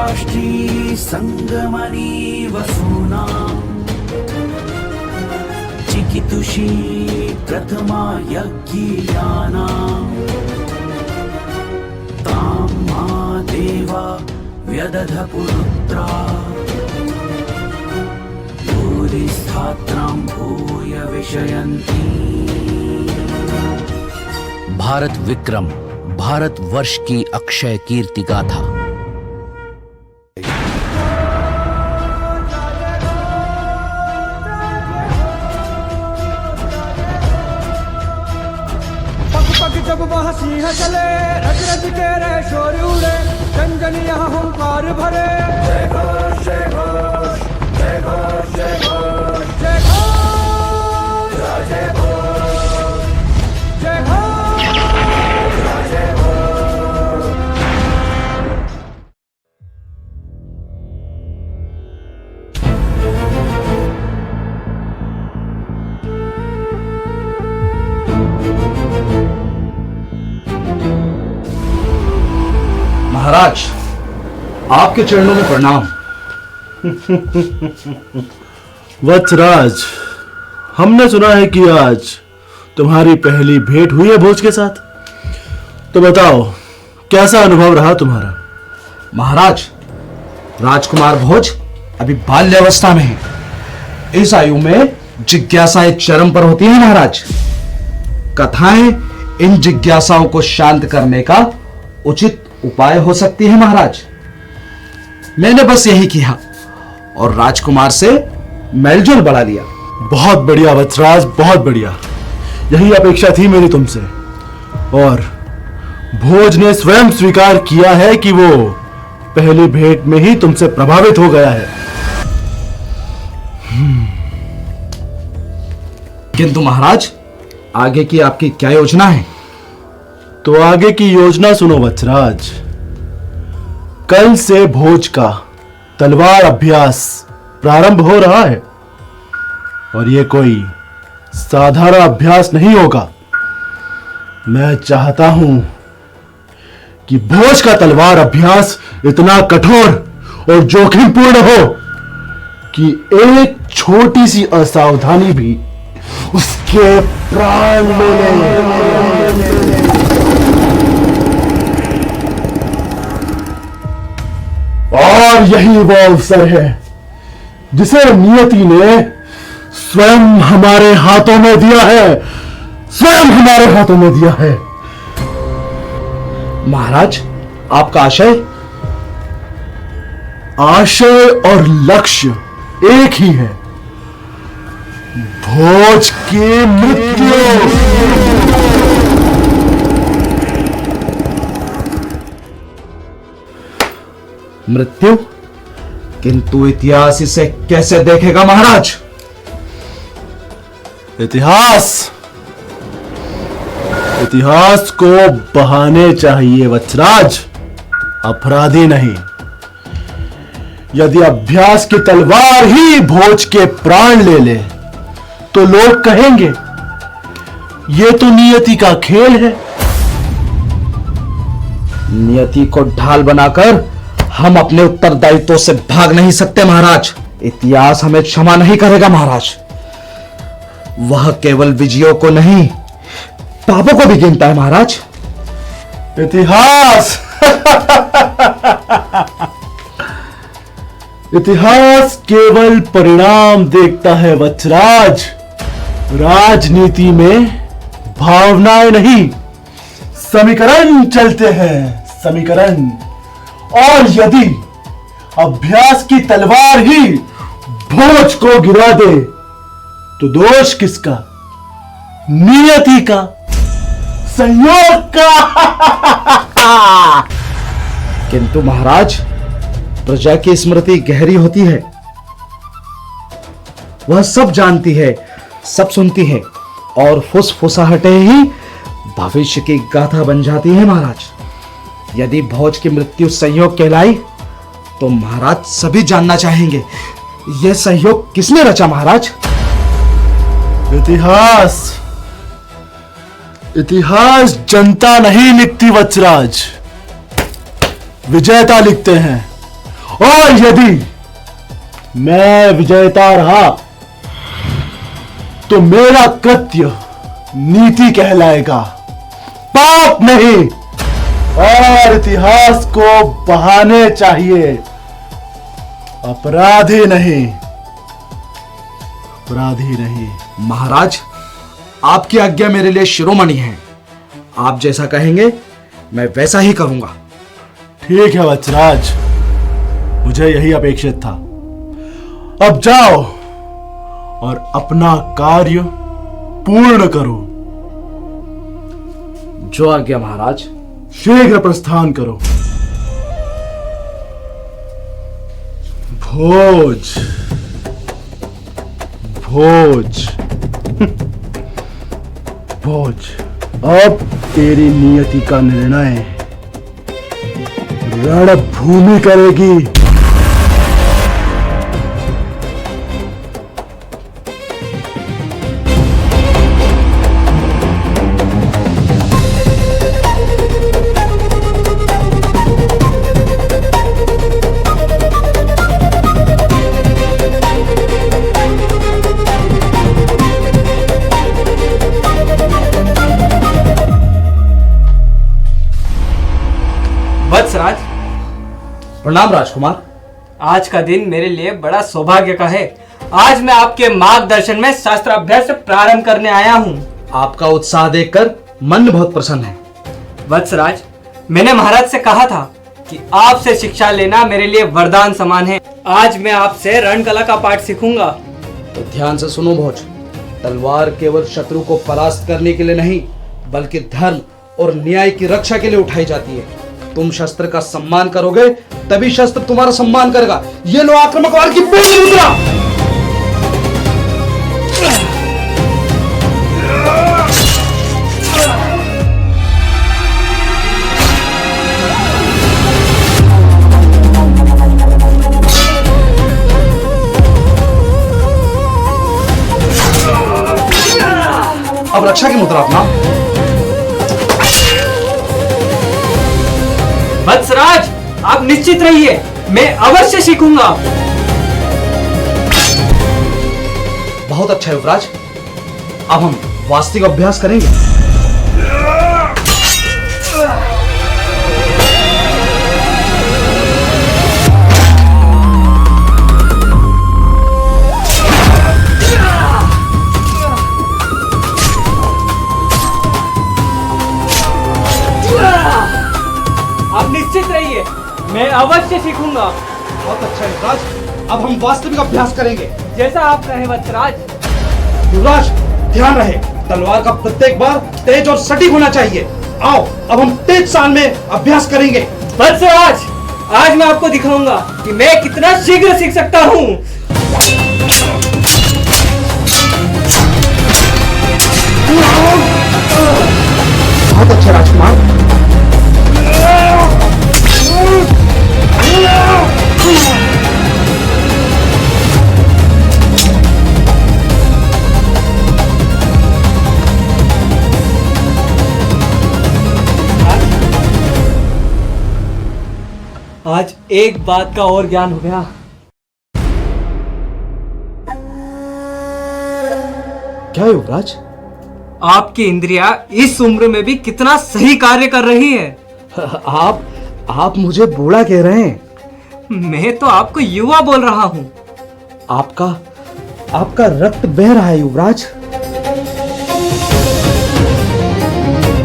राष्ट्री संगमनी वसूना चिकितुषी प्रथमा यज्ञियाना तां मा देवा व्यदध पुरुत्रा भूरिस्थात्रां भूय विषयन्ति। भारत विक्रम, भारत वर्ष की अक्षय कीर्ति गाथा। जब वह सिंह चले रज रज के रे शोर उड़े जन यहाँ हुंकार भरे जय घोष जय घोष जय घोष जय घोष जय घोष जय घोष जय घोष जय घोष। महाराज, आपके चरणों में प्रणाम। वत्सराज, हमने सुना है कि आज तुम्हारी पहली भेंट हुई है भोज के साथ। तो बताओ, कैसा अनुभव रहा तुम्हारा? महाराज, राजकुमार भोज अभी बाल्यावस्था में है। इस आयु में जिज्ञासाएं चरम पर होती हैं महाराज। कथाएं इन जिज्ञासाओं को शांत करने का उचित उपाय हो सकती है महाराज। मैंने बस यही किया और राजकुमार से मेलजोल बढ़ा लिया। बहुत बढ़िया वत्सराज, बहुत बढ़िया। यही अपेक्षा थी मेरी तुमसे। और भोज ने स्वयं स्वीकार किया है कि वो पहली भेंट में ही तुमसे प्रभावित हो गया है। किंतु महाराज, आगे की आपकी क्या योजना है? तो आगे की योजना सुनो वत्सराज। कल से भोज का तलवार अभ्यास प्रारंभ हो रहा है और ये कोई साधारण अभ्यास नहीं होगा। मैं चाहता हूं कि भोज का तलवार अभ्यास इतना कठोर और जोखिमपूर्ण हो कि एक छोटी सी असावधानी भी उसके प्राण ले ले। और यही वो अवसर है जिसे नियति ने स्वयं हमारे हाथों में दिया है, स्वयं हमारे हाथों में दिया है। महाराज, आपका आशय? आशय और लक्ष्य एक ही है, भोज की मृत्यु। मृत्यु? किंतु इतिहास इसे कैसे देखेगा महाराज? इतिहास को बहाने चाहिए वत्सराज, अपराधी नहीं। यदि अभ्यास की तलवार ही भोज के प्राण ले ले तो लोग कहेंगे ये तो नियति का खेल है। नियति को ढाल बनाकर हम अपने उत्तरदायित्व से भाग नहीं सकते महाराज। इतिहास हमें क्षमा नहीं करेगा महाराज। वह केवल विजयों को नहीं, पापों को भी गिनता है महाराज। इतिहास केवल परिणाम देखता है वत्सराज। राजनीति में भावनाएं नहीं, समीकरण चलते हैं, समीकरण। और यदि अभ्यास की तलवार ही भोज को गिरा दे तो दोष किसका? नियति का, संयोग का। किंतु महाराज, प्रजा की स्मृति गहरी होती है। वह सब जानती है, सब सुनती है और फुसफुसाहटें ही भविष्य की गाथा बन जाती है महाराज। यदि भोज की मृत्यु संयोग कहलाई तो महाराज सभी जानना चाहेंगे यह संयोग किसने रचा महाराज? इतिहास जनता नहीं लिखती वत्सराज, विजेता लिखते हैं। और यदि मैं विजेता रहा तो मेरा कृत्य नीति कहलाएगा, पाप नहीं। और इतिहास को बहाने चाहिए, अपराधी नहीं, अपराधी नहीं। महाराज, आपकी आज्ञा मेरे लिए शिरोमणि है। आप जैसा कहेंगे मैं वैसा ही करूंगा। ठीक है वत्सराज, मुझे यही अपेक्षित था। अब जाओ और अपना कार्य पूर्ण करो। जो आज्ञा महाराज। शीघ्र प्रस्थान करो। भोज, भोज, भोज। अब तेरी नियति का निर्णय रणभूमि करेगी। वत्सराज, प्रणाम राजकुमार। आज का दिन मेरे लिए बड़ा सौभाग्य का है। आज मैं आपके मार्गदर्शन में शास्त्र अभ्यास प्रारंभ करने आया हूँ। आपका उत्साह देखकर मन बहुत प्रसन्न है। वत्सराज, मैंने महाराज से कहा था कि आपसे शिक्षा लेना मेरे लिए वरदान समान है। आज मैं आपसे रणकला का पाठ सीखूंगा। तो ध्यान से सुनो भोज। तलवार केवल शत्रु को परास्त करने के लिए नहीं, बल्कि धर्म और न्याय की रक्षा के लिए उठाई जाती है। तुम शस्त्र का सम्मान करोगे तभी शस्त्र तुम्हारा सम्मान करेगा। ये लो आक्रामक वार की पहली मुद्रा। अब रक्षा की मुद्रा अपना। वत्सराज, आप निश्चित रहिए, मैं अवश्य सीखूंगा। बहुत अच्छा युवराज। अब हम वास्तविक अभ्यास करेंगे। आप निश्चित रहिए, मैं अवश्य सीखूंगा। बहुत अच्छा युवराज। अब हम वास्तविक अभ्यास करेंगे। जैसा आप कहें वत्सराज। युवराज, ध्यान रहे, तलवार का प्रत्येक बार तेज और सटीक होना चाहिए। आओ, अब हम तेज सान में अभ्यास करेंगे। वत्सराज, आज मैं आपको दिखाऊंगा कि मैं कितना शीघ्र सीख सकता हूँ। बहुत अच्छा राजकुमार। आज एक बात का और ज्ञान हो गया। क्या युवराज? आपकी इंद्रियां इस उम्र में भी कितना सही कार्य कर रही है। आप मुझे बूढ़ा कह रहे हैं। मैं तो आपको युवा बोल रहा हूँ। आपका रक्त बह रहा है युवराज।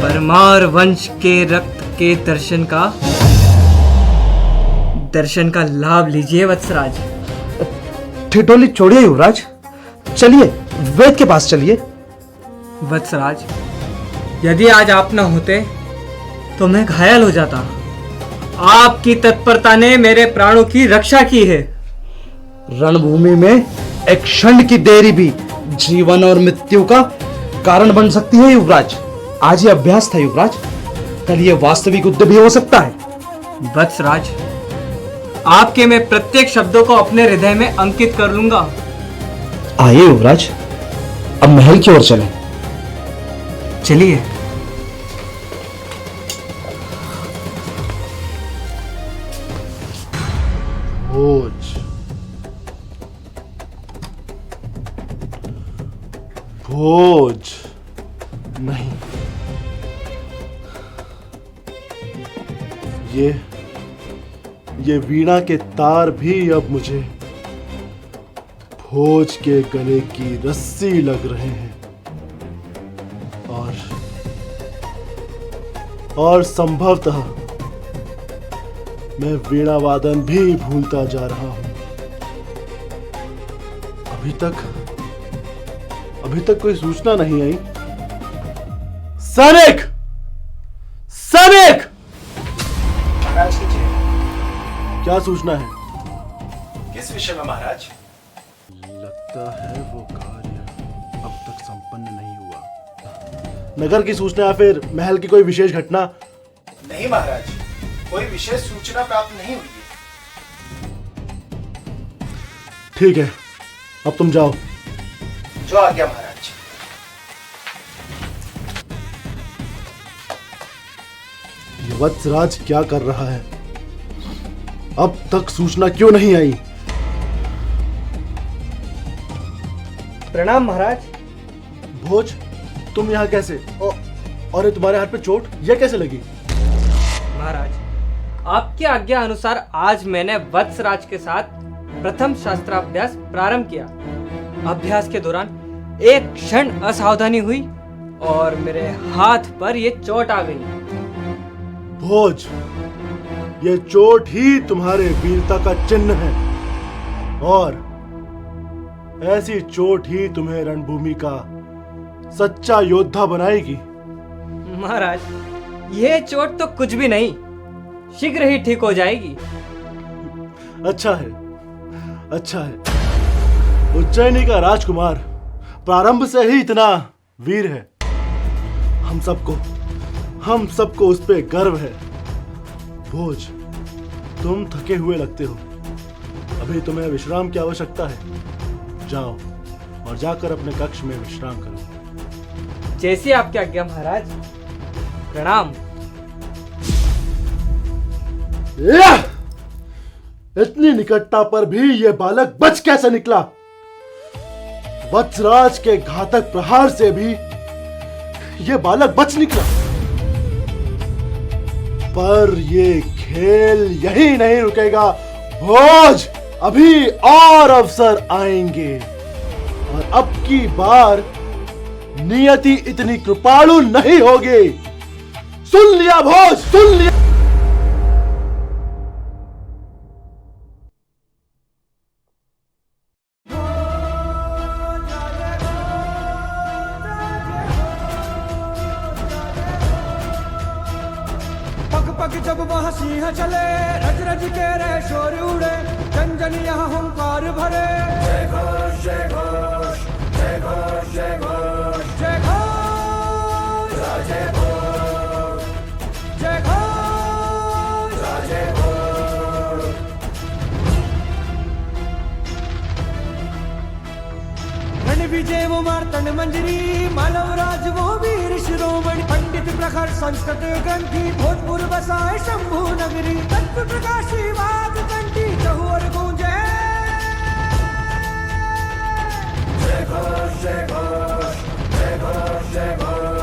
परमार वंश के रक्त के दर्शन का लाभ लीजिए वत्सराज। ठिठोली छोड़िए युवराज, चलिए वेद के पास चलिए। वत्सराज, यदि आज आप न होते तो मैं घायल हो जाता। आपकी तत्परता ने मेरे प्राणों की रक्षा की है। रणभूमि में एक क्षण की देरी भी जीवन और मृत्यु का कारण बन सकती है युवराज। आज ये अभ्यास था युवराज, कल ये वास्तविक युद्ध भी हो सकता है। वत्सराज, आपके मैं प्रत्येक शब्दों को अपने हृदय में अंकित कर लूंगा। आइए युवराज, अब महल की ओर चलें। चलिए। ये वीणा के तार भी अब मुझे भोज के गले की रस्सी लग रहे हैं और संभवतः मैं वीणा वादन भी भूलता जा रहा हूं। अभी तक कोई सूचना नहीं आई। सैनिक! सैनिक! क्या सूचना है? किस विषय में महाराज? लगता है वो कार्य अब तक संपन्न नहीं हुआ। नगर की सूचना या फिर महल की कोई विशेष घटना? नहीं महाराज, कोई विशेष सूचना प्राप्त नहीं हुई है। ठीक है, अब तुम जाओ। जो आज्ञा महाराज। ये वत्सराज क्या कर रहा है? अब तक सूचना क्यों नहीं आई? प्रणाम महाराज। भोज, तुम यहाँ कैसे? और ये तुम्हारे हाथ पे चोट ये कैसे लगी? महाराज, आपकी आज्ञा अनुसार आज मैंने वत्सराज के साथ प्रथम शास्त्राभ्यास प्रारंभ किया। अभ्यास के दौरान एक क्षण असावधानी हुई और मेरे हाथ पर ये चोट आ गई। भोज, ये चोट ही तुम्हारे वीरता का चिन्ह है और ऐसी चोट ही तुम्हें रणभूमि का सच्चा योद्धा बनाएगी। महाराज, ये चोट तो कुछ भी नहीं, शीघ्र ही ठीक हो जाएगी। अच्छा है, अच्छा है। उज्जैनी का राजकुमार प्रारंभ से ही इतना वीर है। हम सबको उस पे गर्व है। भोज, तुम थके हुए लगते हो। अभी तुम्हें विश्राम की आवश्यकता है। जाओ और जाकर अपने कक्ष में विश्राम करो। जैसी आपकी आज्ञा महाराज। प्रणाम। इतनी निकटता पर भी यह बालक बच कैसे निकला? वत्सराज के घातक प्रहार से भी यह बालक बच निकला। पर ये खेल यही नहीं रुकेगा भोज, अभी और अवसर आएंगे और अब की बार नियति इतनी कृपाणु नहीं होगी। सुन लिया भोज, सुन लिया। पग जब वह सिंह चले, रज रज के रे शोर उड़े, जन जन यहाँ हुंकार भरे। जय घोष जय घोष जय घोष जय घोष जय घोष जय घोष जय घोष जय घोष। रण विजय वो मार्तंड मंजरी, मानव राज वो वीर शिरोमणि, पंडित प्रखर संस्कृत ग्रंथि, भोजपुर बसाए शंभु नगरी, तत्व प्रकाशी वाद कंठी, चहुर गूंजे। जय घोष जय घोष जय घोष जय घोष।